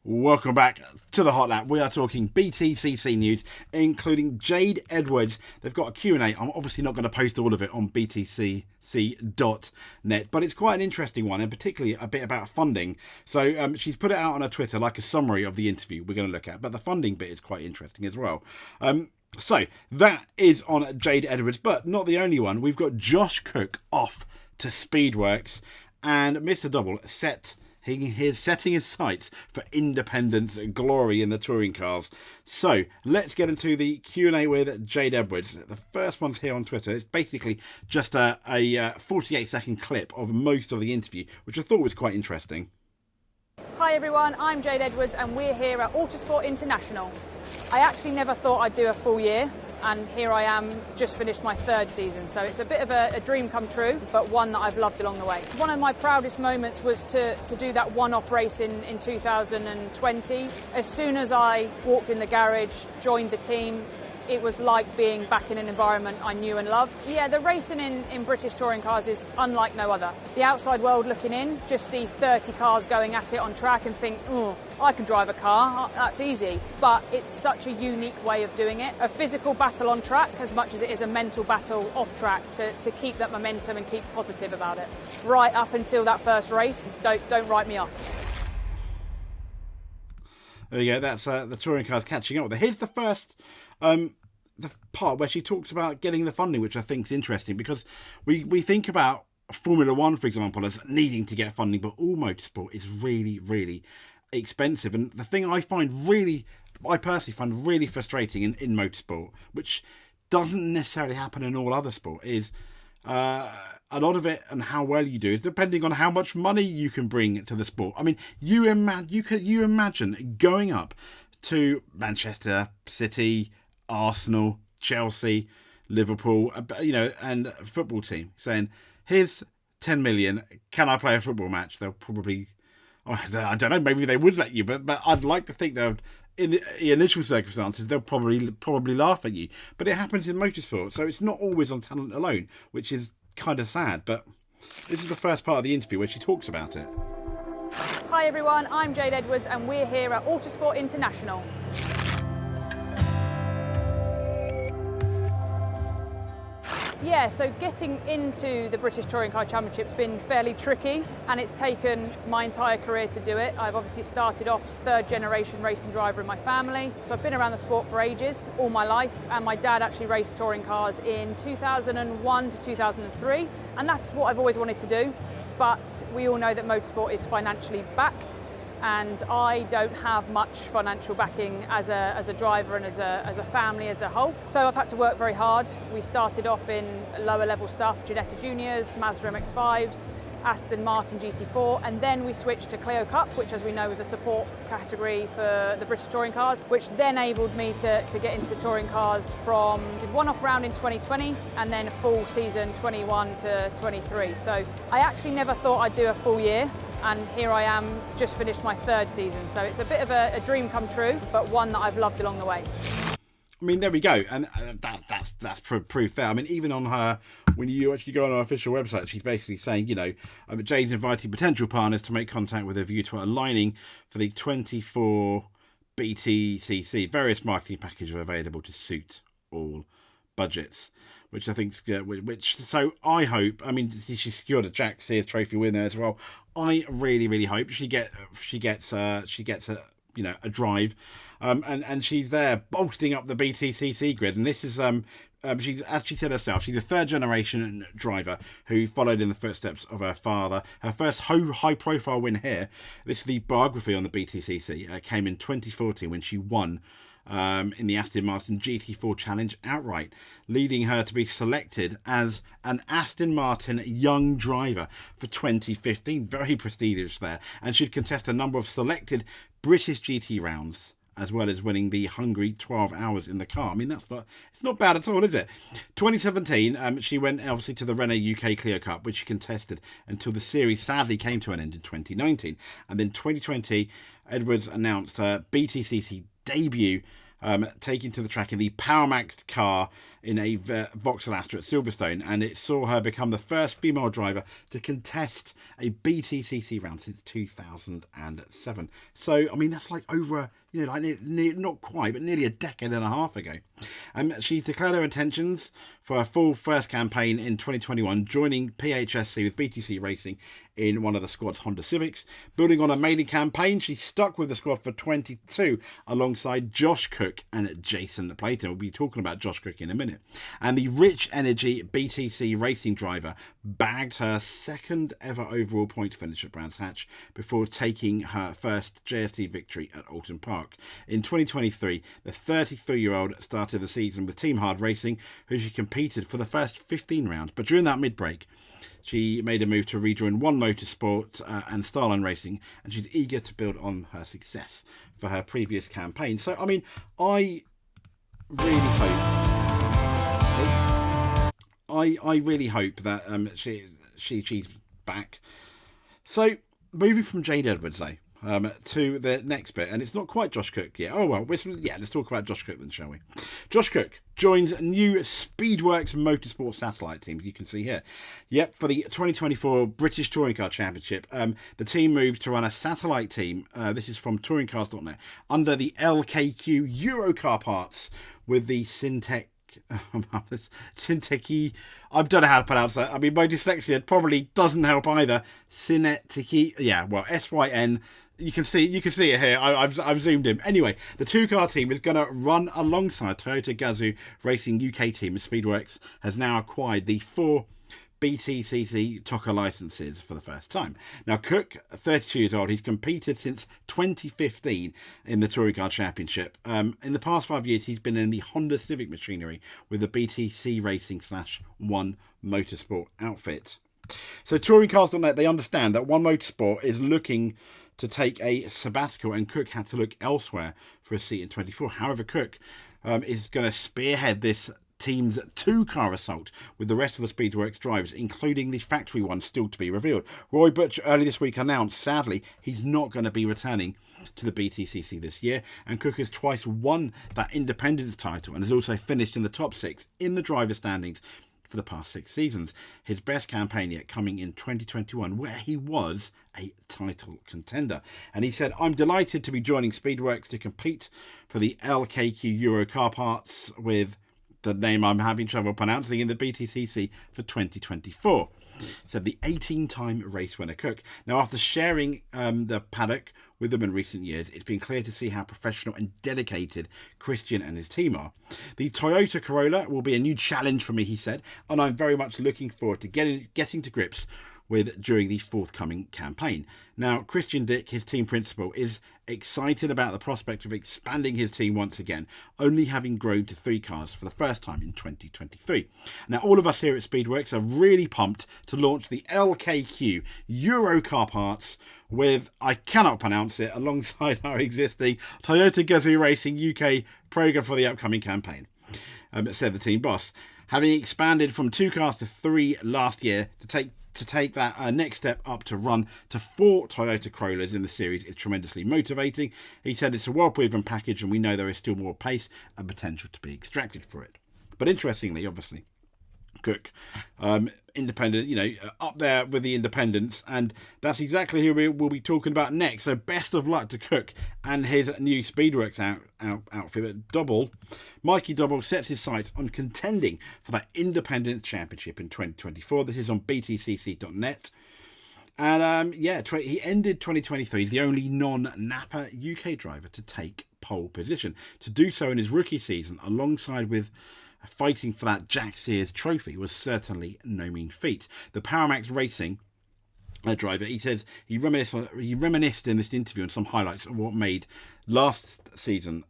Welcome back to the Hot Lap. We are talking BTCC news, including Jade Edwards. They've got a Q&A. I'm obviously not going to post all of it on btcc.net, but it's quite an interesting one, and particularly a bit about funding. So she's put it out on her Twitter, like a summary of the interview we're going to look at, but the funding bit is quite interesting as well. So that is on Jade Edwards, but not the only one. We've got Josh Cook off to Speedworks, and Mr. Doble He's setting his sights for independent glory in the touring cars. So let's get into the Q&A with Jade Edwards. The first one's here on Twitter. It's basically just a 48-second clip of most of the interview, which I thought was quite interesting. Hi everyone, I'm Jade Edwards and we're here at Autosport International. I actually never thought I'd do a full year, and here I am, just finished my third season, so it's a bit of a dream come true, but one that I've loved along the way. One of my proudest moments was to do that one-off race in 2020. As soon as I walked in the garage, joined the team, it was like being back in an environment I knew and loved. Yeah, the racing in British touring cars is unlike no other. The outside world looking in, just see 30 cars going at it on track and think, oh, I can drive a car, that's easy. But it's such a unique way of doing it. A physical battle on track as much as it is a mental battle off track to keep that momentum and keep positive about it. Right up until that first race, don't write me off. There you go, that's the touring cars catching up with it. Here's the first... the part where she talks about getting the funding, which I think is interesting, because we think about Formula One, for example, as needing to get funding, but all motorsport is really, really expensive. And the thing I personally find really frustrating in motorsport, which doesn't necessarily happen in all other sport, is a lot of it and how well you do is depending on how much money you can bring to the sport. I mean, you imagine going up to Manchester City, Arsenal, Chelsea, Liverpool, and a football team saying, here's 10 million, can I play a football match? They'll probably, I don't know, maybe they would let you, but I'd like to think they'll, in the initial circumstances, they'll probably laugh at you. But it happens in motorsport, so it's not always on talent alone, which is kind of sad. But this is the first part of the interview where she talks about it. Hi everyone, I'm Jade Edwards and we're here at Autosport International. Yeah, so getting into the British Touring Car Championship's been fairly tricky, and it's taken my entire career to do it. I've obviously started off third generation racing driver in my family, so I've been around the sport for ages, all my life, and my dad actually raced touring cars in 2001 to 2003, and that's what I've always wanted to do. But we all know that motorsport is financially backed, and I don't have much financial backing as a driver and as a family as a whole. So I've had to work very hard. We started off in lower level stuff, Ginetta Juniors, Mazda MX-5s, Aston Martin GT4, and then we switched to Clio Cup, which as we know is a support category for the British touring cars, which then enabled me to get into touring cars from one-off round in 2020 and then a full season 21 to 23. So I actually never thought I'd do a full year, and here I am, just finished my third season. So it's a bit of a dream come true, but one that I've loved along the way. I mean, there we go, and that's proof there. I mean, even on her, when you actually go on her official website, she's basically saying, Jade's inviting potential partners to make contact with a view to aligning for the 24 BTCC. Various marketing packages are available to suit all budgets, which I think's good. So I hope. I mean, she secured a Jack Sears Trophy win there as well. I really, really hope she gets a drive. And she's there bolting up the BTCC grid. And this is, she's, as she said herself, she's a third generation driver who followed in the footsteps of her father. Her first high profile win here, this is the biography on the BTCC, came in 2014 when she won in the Aston Martin GT4 Challenge outright, leading her to be selected as an Aston Martin Young Driver for 2015. Very prestigious there. And she'd contest a number of selected British GT rounds, as well as winning the Hungary 12 hours in the car. I mean, it's not bad at all, is it? 2017, she went obviously to the Renault UK Clio Cup, which she contested until the series sadly came to an end in 2019. And then 2020, Edwards announced her BTCC debut taken to the track in the Powermaxed car in a Vauxhall Astra at Silverstone, and it saw her become the first female driver to contest a BTCC round since 2007. So, I mean, that's like over, not quite, but nearly a decade and a half ago. She's declared her intentions for a full first campaign in 2021, joining PHSC with BTC Racing in one of the squad's Honda Civics. Building on a maiden campaign, she stuck with the squad for 22 alongside Josh Cook and Jason Playton. We'll be talking about Josh Cook in a minute. And the Rich Energy BTC Racing driver bagged her second ever overall point finish at Brands Hatch before taking her first JST victory at Alton Park. In 2023, the 33-year-old started the season with Team Hard Racing, who she competed for the first 15 rounds. But during that mid-break, she made a move to rejoin One Motorsport and Starline Racing, and she's eager to build on her success for her previous campaign. So, I mean, I really hope that she's back. So, moving from Jade Edwards, though, to the next bit, and it's not quite Josh Cook yet. Oh, well, let's talk about Josh Cook then, shall we? Josh Cook joins new Speedworks Motorsport satellite team, as you can see here. Yep, for the 2024 British Touring Car Championship, the team moved to run a satellite team, this is from touringcars.net, under the LKQ Eurocar parts with the Syntec. Synteki, I don't know how to pronounce that. I mean, my dyslexia probably doesn't help either. Synetiki, SYN. You can see it here. I've zoomed in. Anyway, the two-car team is going to run alongside Toyota Gazoo Racing UK team, as Speedworks has now acquired the 4 BTCC TOCA licenses for the first time. Now, Cook, 32 years old, he's competed since 2015 in the Touring Car Championship. In the past 5 years, he's been in the Honda Civic machinery with the BTC Racing /One Motorsport outfit. So touringcars.net, they understand that One Motorsport is looking to take a sabbatical, and Cook had to look elsewhere for a seat in 24. However, Cook is going to spearhead this team's 2-car assault with the rest of the Speedworks drivers, including the factory one still to be revealed. Roy Butcher early this week announced, sadly, he's not going to be returning to the BTCC this year, and Cook has twice won that independence title and has also finished in the top 6 in the driver standings for the past 6 seasons. His best campaign yet coming in 2021, where he was a title contender. And he said, "I'm delighted to be joining Speedworks to compete for the LKQ Euro car parts with the name I'm having trouble pronouncing in the BTCC for 2024. Said the 18-time race winner Cook. Now, after sharing the paddock with them in recent years, it's been clear to see how professional and dedicated Christian and his team are. The Toyota Corolla will be a new challenge for me, he said, and I'm very much looking forward to getting to grips with during the forthcoming campaign. Now, Christian Dick, his team principal, is excited about the prospect of expanding his team once again, only having grown to 3 cars for the first time in 2023. Now, all of us here at Speedworks are really pumped to launch the LKQ Euro car parts with, I cannot pronounce it, alongside our existing Toyota Gazoo Racing UK program for the upcoming campaign, said the team boss. Having expanded from 2 cars to 3 last year, to take that next step up to run to 4 Toyota Corollas in the series is tremendously motivating. He said it's a well-proven package and we know there is still more pace and potential to be extracted for it. But interestingly, obviously, Cook, independent, up there with the independents, and that's exactly who we'll be talking about next. So best of luck to Cook and his new Speedworks outfit. Doble, Mikey Doble sets his sights on contending for that Independence Championship in 2024. This is on btcc.net. And he ended 2023 as the only non-Napa UK driver to take pole position. To do so in his rookie season, alongside with fighting for that Jack Sears trophy, was certainly no mean feat. The Powermax Racing driver, he says he reminisced in this interview on some highlights of what made last season,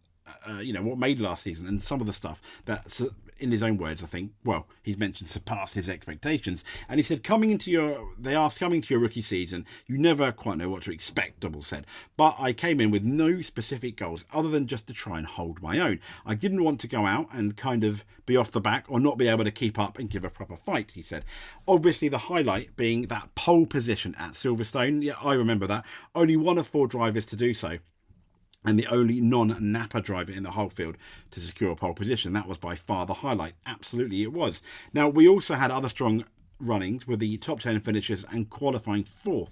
and some of the stuff that, in his own words, I think, well, he's mentioned surpassed his expectations. And he said, coming into your rookie season, you never quite know what to expect, Doble said. But I came in with no specific goals other than just to try and hold my own. I didn't want to go out and kind of be off the back or not be able to keep up and give a proper fight, he said. Obviously, the highlight being that pole position at Silverstone. Yeah, I remember that. Only one of 4 drivers to do so. and the only non-Napa driver in the whole field to secure a pole position. That was by far the highlight. Absolutely it was. Now, we also had other strong runnings with the top 10 finishes and qualifying 4th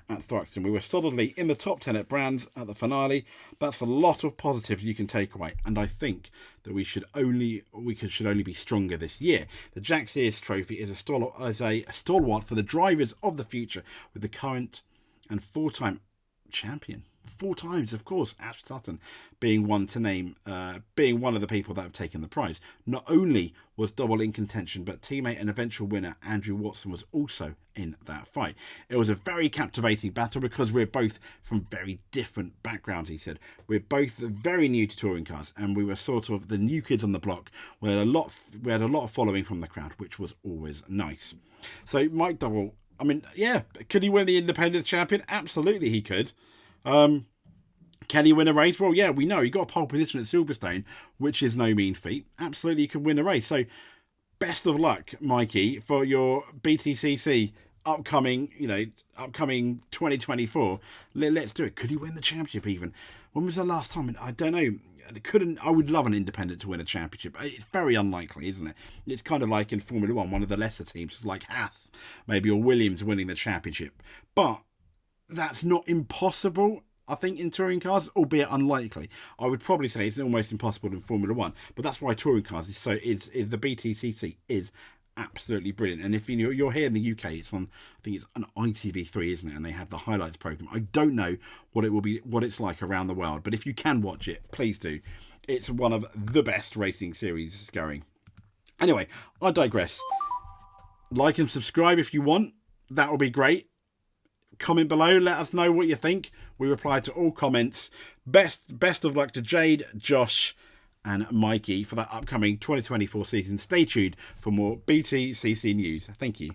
at Thruxton. We were solidly in the top 10 at Brands at the finale. That's a lot of positives you can take away, and I think that we should only be stronger this year. The Jack Sears Trophy is a stalwart for the drivers of the future, with the current and 4-time champion, 4 times, of course, Ash Sutton being one to name, being one of the people that have taken the prize. Not only was Doble in contention, but teammate and eventual winner Andrew Watson was also in that fight. It was a very captivating battle because we're both from very different backgrounds, he said. We're both very new to touring cars, and we were sort of the new kids on the block. We had a lot of following from the crowd, which was always nice. So Mike Doble, I mean, yeah, could he win the Independence Champion? Absolutely he could. Can he win a race? Well, yeah, we know he got a pole position at Silverstone, which is no mean feat. Absolutely, he can win a race. So, best of luck, Mikey, for your BTCC upcoming 2024. Let's do it. Could he win the championship even? When was the last time? I don't know. I would love an independent to win a championship. It's very unlikely, isn't it? It's kind of like in Formula 1, one of the lesser teams, like Haas, maybe, or Williams winning the championship. But that's not impossible, I think, in touring cars, albeit unlikely. I would probably say it's almost impossible in Formula 1, but that's why touring cars is the BTCC is absolutely brilliant. And if you're here in the UK, it's on, I think it's on ITV3, isn't it? And they have the highlights program. I don't know what it's like around the world, but if you can watch it, please do. It's one of the best racing series going. Anyway, I digress. Like and subscribe if you want. That will be great. Comment below, let us know what you think. We reply to all comments. Best of luck to Jade, Josh and Mikey for that upcoming 2024 season. Stay tuned for more BTCC news. Thank you.